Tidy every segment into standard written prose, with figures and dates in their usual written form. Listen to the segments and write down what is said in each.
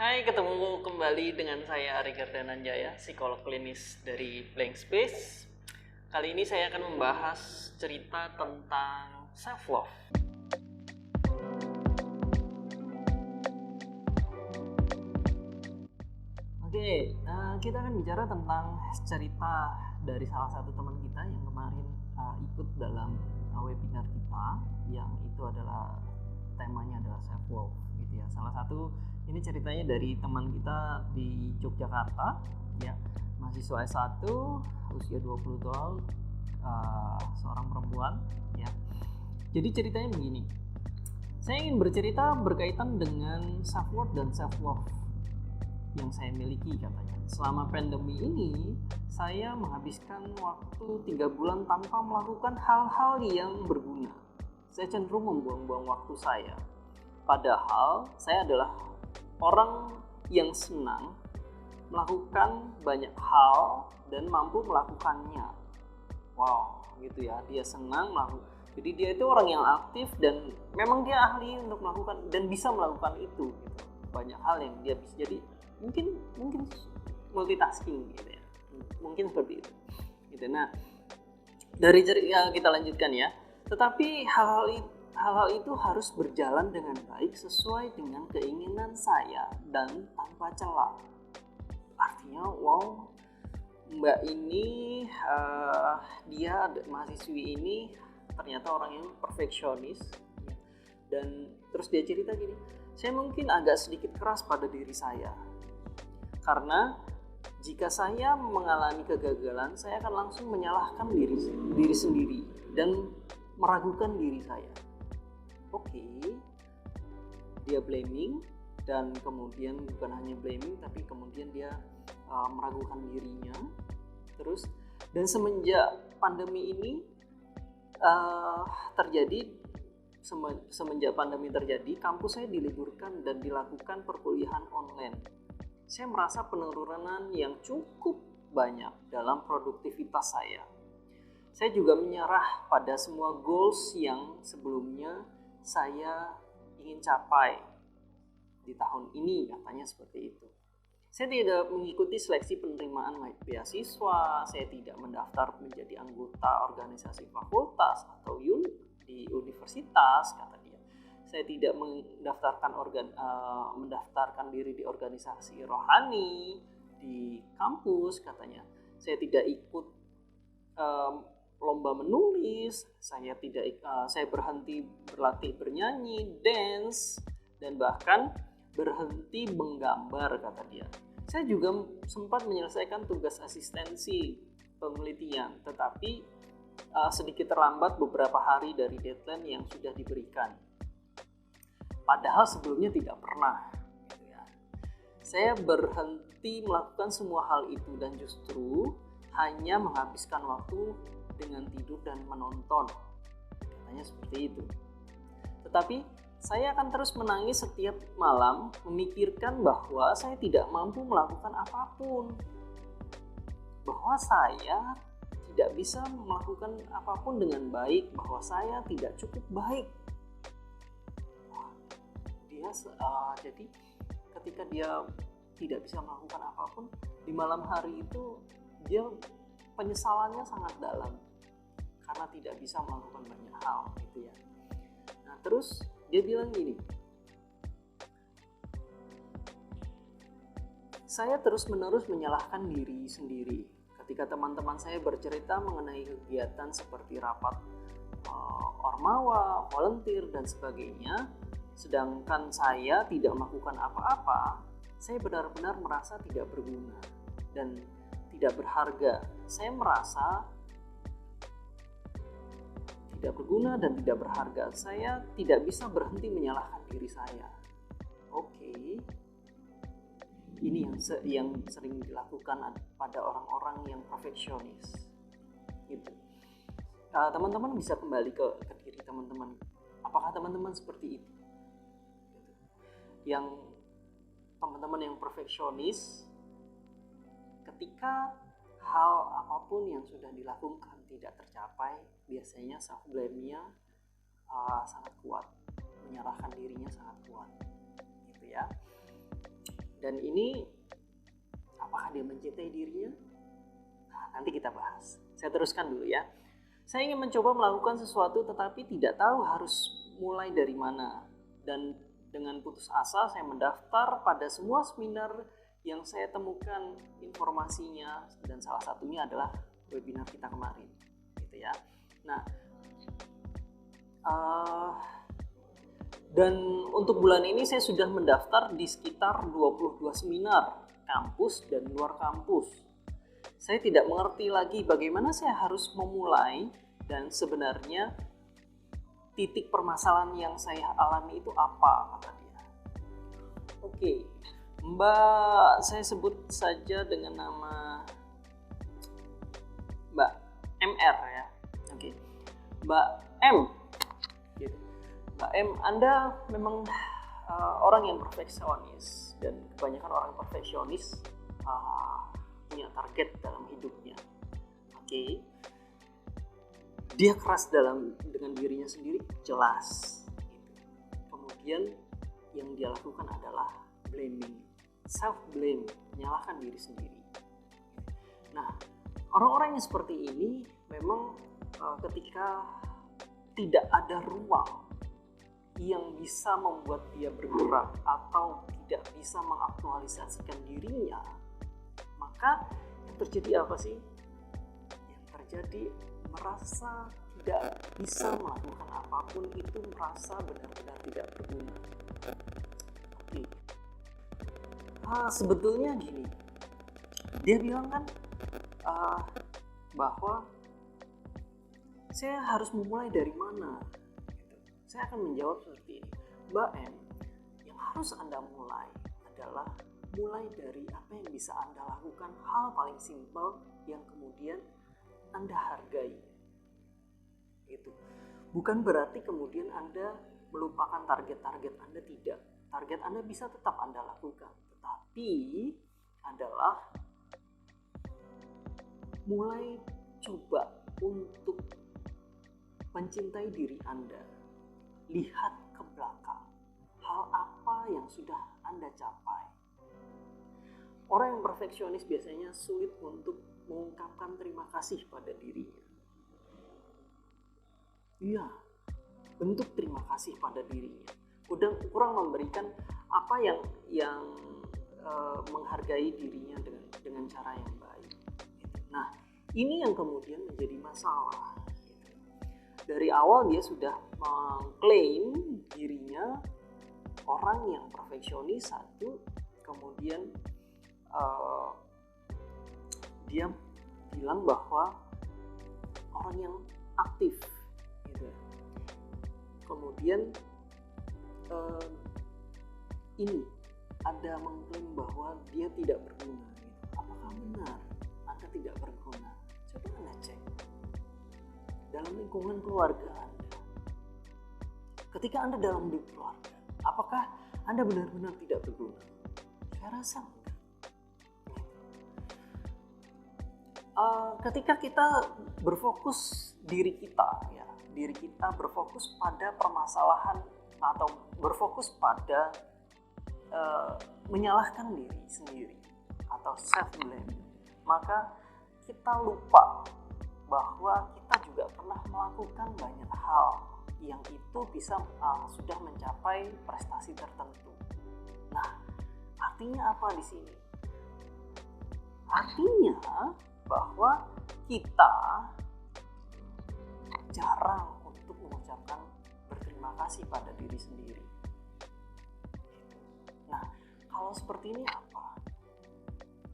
Hai, ketemu kembali dengan saya Ari Gardananjaya, psikolog klinis dari Blank Space. Kali ini saya akan membahas cerita tentang self love. Oke, kita akan bicara tentang cerita dari salah satu teman kita yang kemarin ikut dalam webinar kita, yang itu adalah temanya adalah self love gitu ya. Salah satu ini ceritanya dari teman kita di Yogyakarta ya, mahasiswa S1, usia 20 tahun, seorang perempuan ya. Jadi ceritanya begini. Saya ingin bercerita berkaitan dengan self worth dan self love yang saya miliki katanya. Selama pandemi ini, saya menghabiskan waktu 3 bulan tanpa melakukan hal-hal yang berguna. Saya cenderung membuang-buang waktu saya. Padahal saya adalah orang yang senang melakukan banyak hal dan mampu melakukannya. Wow, gitu ya. Dia senang melakukan. Jadi dia itu orang yang aktif dan memang dia ahli untuk melakukan dan bisa melakukan itu gitu. Banyak hal yang dia bisa, jadi mungkin multitasking gitu ya, mungkin seperti itu gitu. Nah, dari cerita kita lanjutkan ya. Tetapi hal-hal itu harus berjalan dengan baik sesuai dengan keinginan saya dan tanpa celah. Artinya, wow, mbak ini dia mahasiswi ini ternyata orang yang perfeksionis dan terus dia cerita gini, saya mungkin agak sedikit keras pada diri saya. Karena jika saya mengalami kegagalan, saya akan langsung menyalahkan diri sendiri dan meragukan diri saya. Oke, dia blaming dan kemudian bukan hanya blaming, tapi kemudian dia meragukan dirinya. Terus dan semenjak pandemi ini terjadi, semenjak pandemi terjadi, kampus saya diliburkan dan dilakukan perkuliahan online. Saya merasa penurunan yang cukup banyak dalam produktivitas saya. Saya juga menyerah pada semua goals yang sebelumnya saya ingin capai di tahun ini, katanya seperti itu. Saya tidak mengikuti seleksi penerimaan beasiswa, saya tidak mendaftar menjadi anggota organisasi fakultas atau di universitas, kata dia. Saya tidak mendaftarkan diri di organisasi rohani di kampus, katanya. Saya tidak ikut lomba menulis, saya berhenti berlatih bernyanyi, dance, dan bahkan berhenti menggambar, kata dia. Saya juga sempat menyelesaikan tugas asistensi penelitian, tetapi sedikit terlambat beberapa hari dari deadline yang sudah diberikan. Padahal sebelumnya tidak pernah gitu ya. Saya berhenti melakukan semua hal itu dan justru hanya menghabiskan waktu dengan tidur dan menonton, katanya seperti itu. Tetapi saya akan terus menangis setiap malam memikirkan bahwa saya tidak mampu melakukan apapun, bahwa saya tidak bisa melakukan apapun dengan baik, bahwa saya tidak cukup baik. Jadi ketika dia tidak bisa melakukan apapun di malam hari itu, dia penyesalannya sangat dalam karena tidak bisa melakukan banyak hal gitu ya. Nah, terus dia bilang gini, saya terus-menerus menyalahkan diri sendiri ketika teman-teman saya bercerita mengenai kegiatan seperti rapat ormawa, volunteer dan sebagainya. Sedangkan saya tidak melakukan apa-apa, saya benar-benar merasa tidak berguna dan tidak berharga. Saya merasa tidak berguna dan tidak berharga. Saya tidak bisa berhenti menyalahkan diri saya. Oke. Ini yang sering dilakukan pada orang-orang yang perfeksionis. Gitu. Teman-teman bisa kembali ke diri teman-teman. Apakah teman-teman seperti itu? Yang teman-teman yang perfeksionis, ketika hal apapun yang sudah dilakukan tidak tercapai, biasanya self blame-nya sangat kuat, menyalahkan dirinya sangat kuat gitu ya. Dan ini apakah dia mencintai dirinya? Nah, nanti kita bahas. Saya teruskan dulu ya. Saya ingin mencoba melakukan sesuatu tetapi tidak tahu harus mulai dari mana. Dan dengan putus asa saya mendaftar pada semua seminar yang saya temukan informasinya, dan salah satunya adalah webinar kita kemarin, gitu ya. Nah, dan untuk bulan ini saya sudah mendaftar di sekitar 22 seminar kampus dan luar kampus. Saya tidak mengerti lagi bagaimana saya harus memulai, dan sebenarnya titik permasalahan yang saya alami itu apa, kata dia. Oke, Mbak, saya sebut saja dengan nama Mbak MR ya. Oke, Mbak M. Gitu. Mbak M, Anda memang orang yang perfeksionis, dan kebanyakan orang perfeksionis punya target dalam hidupnya. Oke. Dia keras dengan dirinya sendiri, jelas. Kemudian yang dia lakukan adalah blaming, self blame, menyalahkan diri sendiri. Nah, orang-orang yang seperti ini memang ketika tidak ada ruang yang bisa membuat dia bergerak atau tidak bisa mengaktualisasikan dirinya, maka yang terjadi apa sih? Yang terjadi merasa tidak bisa melakukan apapun itu, merasa benar-benar tidak berguna. Oke. Sebetulnya gini, dia bilang kan bahwa saya harus memulai dari mana? Gitu. Saya akan menjawab seperti ini, Mbak M, yang harus Anda mulai adalah mulai dari apa yang bisa Anda lakukan, hal paling simpel yang kemudian Anda hargai. Itu bukan berarti kemudian Anda melupakan target-target Anda, tidak. Target Anda bisa tetap Anda lakukan, tetapi adalah mulai coba untuk mencintai diri Anda. Lihat ke belakang, hal apa yang sudah Anda capai. Orang yang perfeksionis biasanya sulit untuk mengungkapkan terima kasih pada dirinya. Iya, bentuk terima kasih pada dirinya. Kurang memberikan apa yang menghargai dirinya dengan cara yang baik. Nah, ini yang kemudian menjadi masalah. Dari awal dia sudah mengklaim dirinya orang yang perfeksionis, satu, kemudian dia bilang bahwa orang yang aktif, gitu. Kemudian ini ada mengklaim bahwa dia tidak berguna, gitu. Apakah benar Anda tidak berguna? Coba Anda cek dalam lingkungan keluarga Anda. Ketika Anda dalam hidup keluarga, apakah Anda benar-benar tidak berguna? Saya rasa enggak. Ketika kita berfokus diri kita berfokus pada permasalahan atau berfokus pada menyalahkan diri sendiri atau self blame, maka kita lupa bahwa kita juga pernah melakukan banyak hal yang itu bisa sudah mencapai prestasi tertentu. Nah, artinya apa di sini? Artinya bahwa kita jarang untuk mengucapkan berterima kasih pada diri sendiri. Nah, kalau seperti ini apa?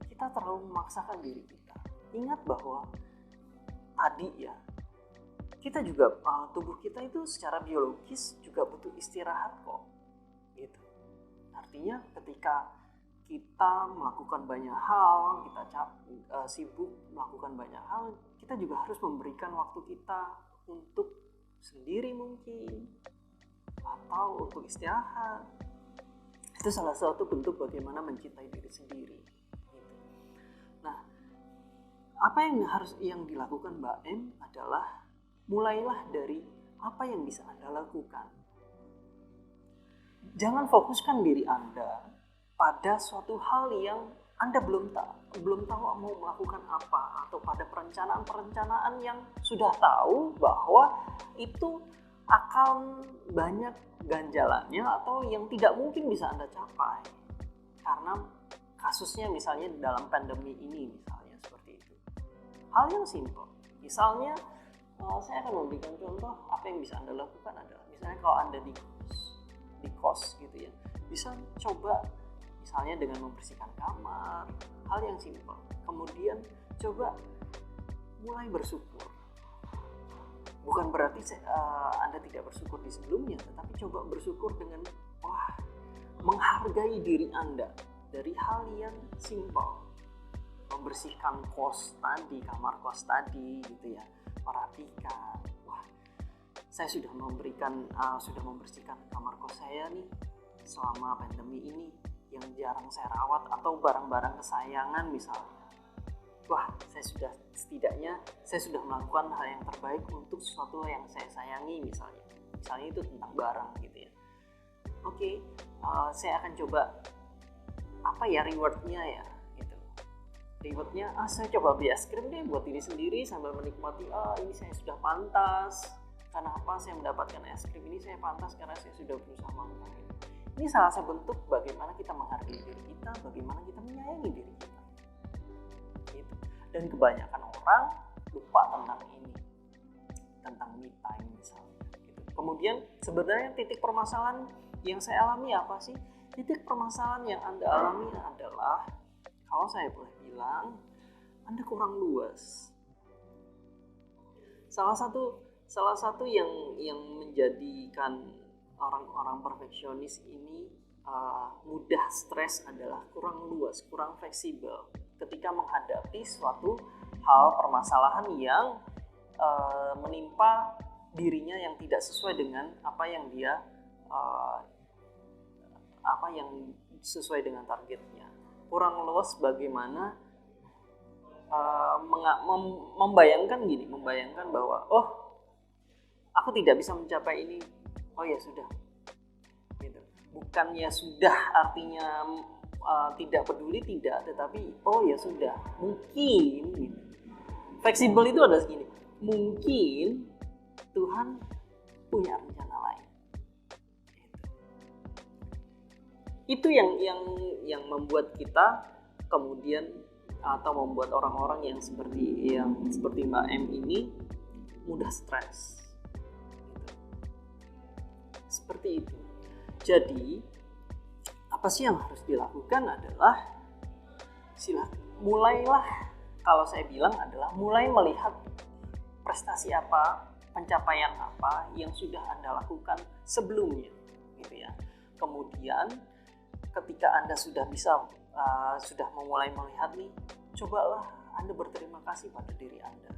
Kita terlalu memaksakan diri kita. Ingat bahwa tadi ya, kita juga tubuh kita itu secara biologis juga butuh istirahat kok. Gitu. Artinya ketika kita melakukan banyak hal, kita sibuk melakukan banyak hal, kita juga harus memberikan waktu kita untuk sendiri mungkin, atau untuk istirahat. Itu salah satu bentuk bagaimana mencintai diri sendiri. Nah, apa yang dilakukan Mbak M adalah mulailah dari apa yang bisa Anda lakukan. Jangan fokuskan diri Anda pada suatu hal yang Anda belum tahu mau melakukan apa, atau pada perencanaan yang sudah tahu bahwa itu akan banyak ganjalannya atau yang tidak mungkin bisa Anda capai. Karena kasusnya misalnya dalam pandemi ini misalnya seperti itu. Hal yang simpel. Misalnya saya akan memberikan contoh apa yang bisa Anda lakukan adalah misalnya kalau Anda di kos gitu ya. Bisa coba misalnya dengan membersihkan kamar, hal yang simpel. Kemudian coba mulai bersyukur. Bukan berarti Anda tidak bersyukur di sebelumnya, tetapi coba bersyukur dengan menghargai diri Anda dari hal yang simpel. Membersihkan kos tadi, kamar kos tadi gitu ya. Merapikan. Saya sudah membersihkan kamar kos saya nih selama pandemi ini yang jarang saya rawat, atau barang-barang kesayangan misalnya. Saya sudah melakukan hal yang terbaik untuk sesuatu yang saya sayangi misalnya itu tentang barang gitu ya. Saya akan coba rewardnya ya gitu. Rewardnya saya coba beli es krim deh buat diri sendiri sambil menikmati ini saya sudah pantas. Karena apa saya mendapatkan es krim ini, saya pantas karena saya sudah berusaha melakukan ini. Ini salah satu bentuk bagaimana kita menghargai diri kita, bagaimana kita menyayangi diri kita. Gitu. Dan kebanyakan orang lupa tentang ini, tentang me time misalnya. Gitu. Kemudian sebenarnya titik permasalahan yang saya alami apa sih? Titik permasalahan yang Anda alami adalah, kalau saya boleh bilang, Anda kurang luas. Salah satu yang menjadikan orang-orang perfeksionis ini mudah stres adalah kurang luas, kurang fleksibel ketika menghadapi suatu hal permasalahan yang menimpa dirinya yang tidak sesuai dengan apa yang sesuai dengan targetnya. Kurang luas bagaimana membayangkan bahwa aku tidak bisa mencapai ini. Ya sudah, gitu. Bukannya sudah artinya tidak peduli, tidak, tetapi ya sudah, mungkin gitu. Fleksibel itu ada segini, mungkin Tuhan punya rencana lain. Gitu. Itu yang membuat kita kemudian, atau membuat orang-orang yang seperti Mbak M ini mudah stres. Seperti itu. Jadi apa sih yang harus dilakukan adalah mulailah, kalau saya bilang adalah mulai melihat prestasi apa, pencapaian apa yang sudah Anda lakukan sebelumnya gitu ya. Kemudian ketika Anda sudah memulai melihat nih, cobalah Anda berterima kasih pada diri Anda.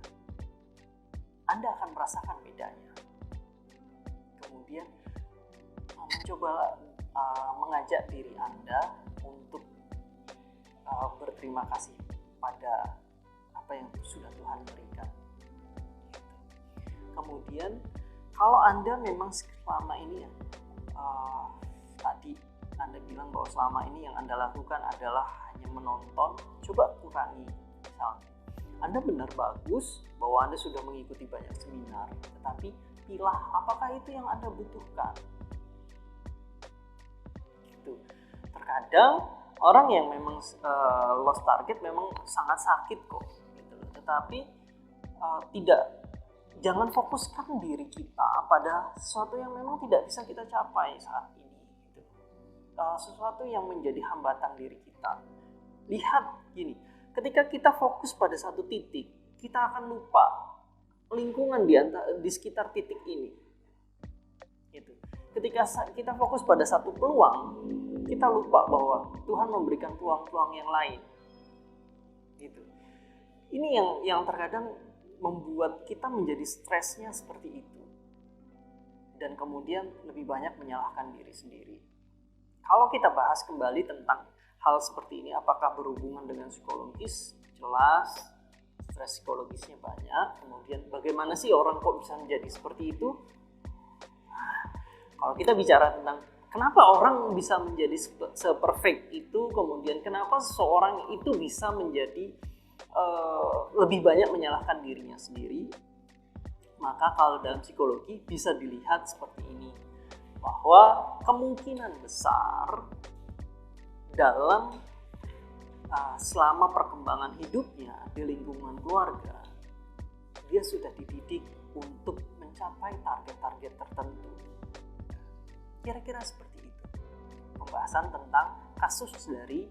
Anda akan merasakan bedanya. Kemudian mencoba mengajak diri Anda untuk berterima kasih pada apa yang sudah Tuhan berikan. Kemudian kalau Anda memang selama ini tadi Anda bilang bahwa selama ini yang Anda lakukan adalah hanya menonton, coba kurangi. Misalnya Anda benar bagus bahwa Anda sudah mengikuti banyak seminar, tetapi pilah apakah itu yang Anda butuhkan. Gitu. Terkadang orang yang memang lost target memang sangat sakit kok, gitu. Tetapi jangan fokuskan diri kita pada sesuatu yang memang tidak bisa kita capai saat ini, gitu. Sesuatu yang menjadi hambatan diri kita. Lihat gini, ketika kita fokus pada satu titik, kita akan lupa lingkungan di sekitar titik ini. Gitu. Ketika kita fokus pada satu peluang, kita lupa bahwa Tuhan memberikan peluang-peluang yang lain. Gitu. Ini yang terkadang membuat kita menjadi stresnya seperti itu. Dan kemudian lebih banyak menyalahkan diri sendiri. Kalau kita bahas kembali tentang hal seperti ini, apakah berhubungan dengan psikologis? Jelas, stres psikologisnya banyak. Kemudian bagaimana sih orang kok bisa menjadi seperti itu? Kalau kita bicara tentang kenapa orang bisa menjadi seperfect itu, kemudian kenapa seseorang itu bisa menjadi lebih banyak menyalahkan dirinya sendiri. Maka kalau dalam psikologi bisa dilihat seperti ini, bahwa kemungkinan besar dalam selama perkembangan hidupnya di lingkungan keluarga, dia sudah dididik untuk mencapai target-target tertentu. Kira-kira seperti itu. Pembahasan tentang kasus dari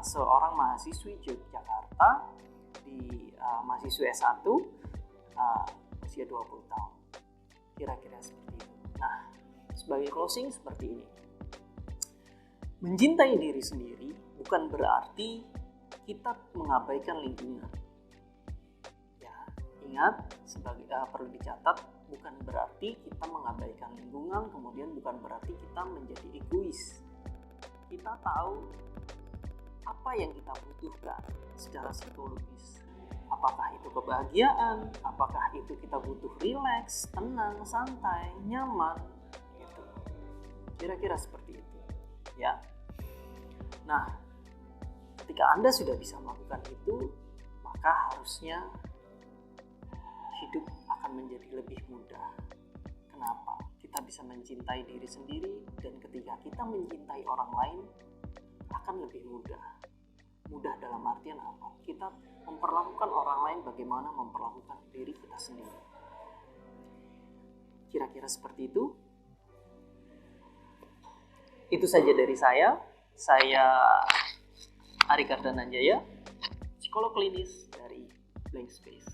seorang mahasiswi Yogyakarta di mahasiswa S1 usia 20 tahun. Kira-kira seperti itu. Nah, sebagai closing seperti ini. Mencintai diri sendiri bukan berarti kita mengabaikan lingkungan. Ya, ingat, sebagai perlu dicatat, bukan berarti kita mengabaikan lingkungan, kemudian bukan berarti kita menjadi egois. Kita tahu apa yang kita butuhkan secara psikologis. Apakah itu kebahagiaan, apakah itu kita butuh rileks, tenang, santai, nyaman, gitu. Kira-kira seperti itu, ya. Nah, ketika Anda sudah bisa melakukan itu, maka harusnya hidup akan menjadi lebih mudah. Kenapa? Kita bisa mencintai diri sendiri, dan ketika kita mencintai orang lain, akan lebih mudah. Mudah dalam artian apa? Kita memperlakukan orang lain bagaimana memperlakukan diri kita sendiri. Kira-kira seperti itu. Itu saja dari saya. Saya Ari Kardananjaya, psikolog klinis dari Blank Space.